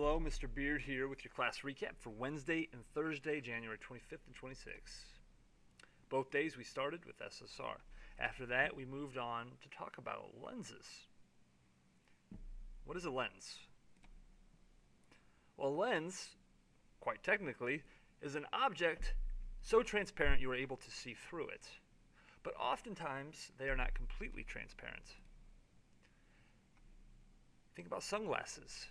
Hello, Mr. Beard here with your class recap for Wednesday and Thursday, January 25th and 26th. Both days we started with SSR. After that, we moved on to talk about lenses. What is a lens? Well, a lens, quite technically, is an object so transparent you are able to see through it. But oftentimes, they are not completely transparent. Think about sunglasses.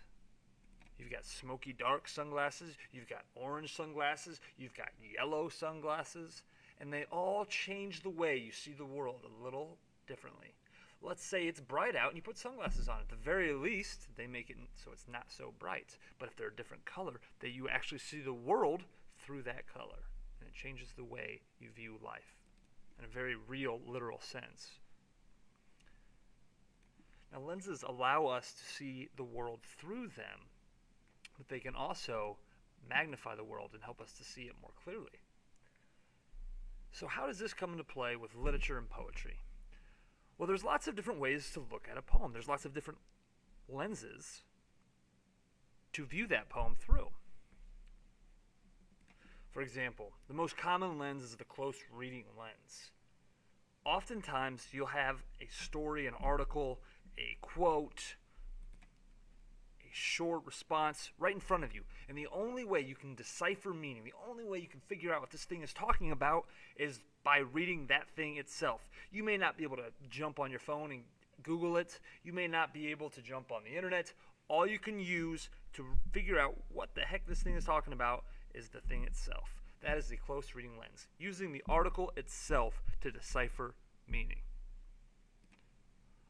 You've got smoky dark sunglasses, you've got orange sunglasses, you've got yellow sunglasses, and they all change the way you see the world a little differently. Let's say it's bright out and you put sunglasses on. At the very least, they make it so it's not so bright. But if they're a different color, that you actually see the world through that color. And it changes the way you view life in a very real, literal sense. Now, lenses allow us to see the world through them, but they can also magnify the world and help us to see it more clearly. So how does this come into play with literature and poetry? Well, there's lots of different ways to look at a poem. There's lots of different lenses to view that poem through. For example, the most common lens is the close reading lens. Oftentimes, you'll have a story, an article, a quote, a short response right in front of you. And the only way you can decipher meaning, the only way you can figure out what this thing is talking about is by reading that thing itself. You may not be able to jump on your phone and Google it. You may not be able to jump on the internet. All you can use to figure out what the heck this thing is talking about is the thing itself. That is the close reading lens, using the article itself to decipher meaning.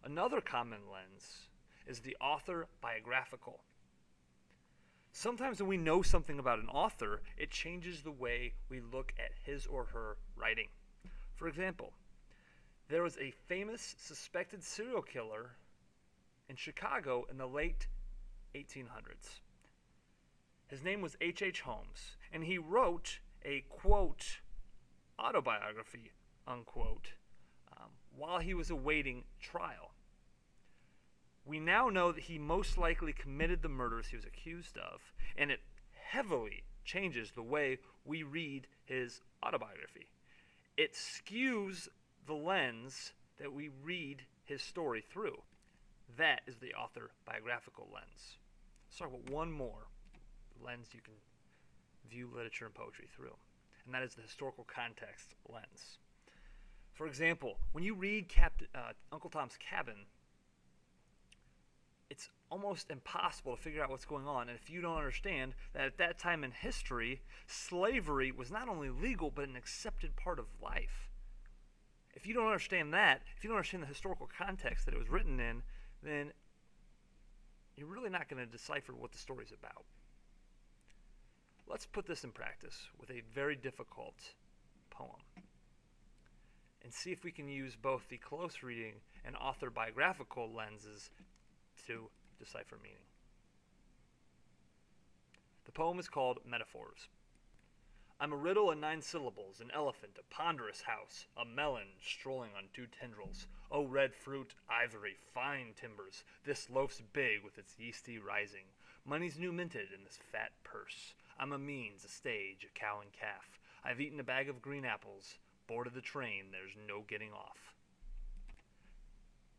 Another common lens is the author biographical. Sometimes when we know something about an author, it changes the way we look at his or her writing. For example, there was a famous suspected serial killer in Chicago in the late 1800s. His name was H.H. Holmes, and he wrote a, quote, autobiography, unquote, while he was awaiting trial. We now know that he most likely committed the murders he was accused of, and it heavily changes the way we read his autobiography. It skews the lens that we read his story through. That is the author biographical lens. Let's talk about one more lens you can view literature and poetry through, and that is the historical context lens. For example, when you read Uncle Tom's Cabin, it's almost impossible to figure out what's going on. And if you don't understand that at that time in history, slavery was not only legal, but an accepted part of life. If you don't understand that, if you don't understand the historical context that it was written in, then you're really not going to decipher what the story's about. Let's put this in practice with a very difficult poem and see if we can use both the close reading and author biographical lenses to decipher meaning. The poem is called Metaphors. I'm a riddle in 9 syllables, an elephant, a ponderous house, a melon strolling on 2 tendrils. Oh, red fruit, ivory, fine timbers, this loaf's big with its yeasty rising. Money's new minted in this fat purse. I'm a means, a stage, a cow and calf. I've eaten a bag of green apples, boarded the train, there's no getting off.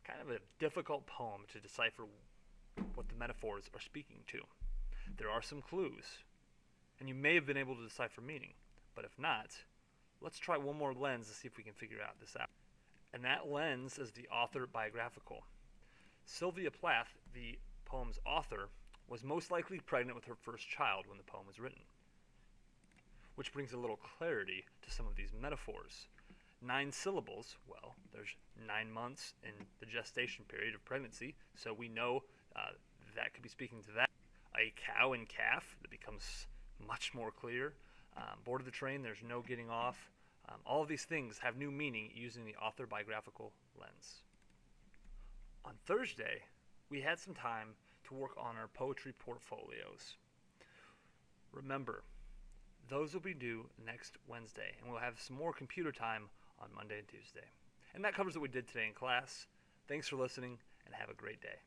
Kind of a difficult poem to decipher what the metaphors are speaking to. There are some clues, and you may have been able to decipher meaning, but if not, let's try one more lens to see if we can figure this out. And that lens is the author biographical. Sylvia Plath, the poem's author, was most likely pregnant with her first child when the poem was written, which brings a little clarity to some of these metaphors. 9 syllables, well, there's 9 months in the gestation period of pregnancy, so we know that could be speaking to that. A cow and calf, that becomes much more clear. Board of the train, there's no getting off. All of these things have new meaning using the author biographical lens. On Thursday, we had some time to work on our poetry portfolios. Remember, those will be due next Wednesday, and we'll have some more computer time on Monday and Tuesday. And that covers what we did today in class. Thanks for listening, and have a great day.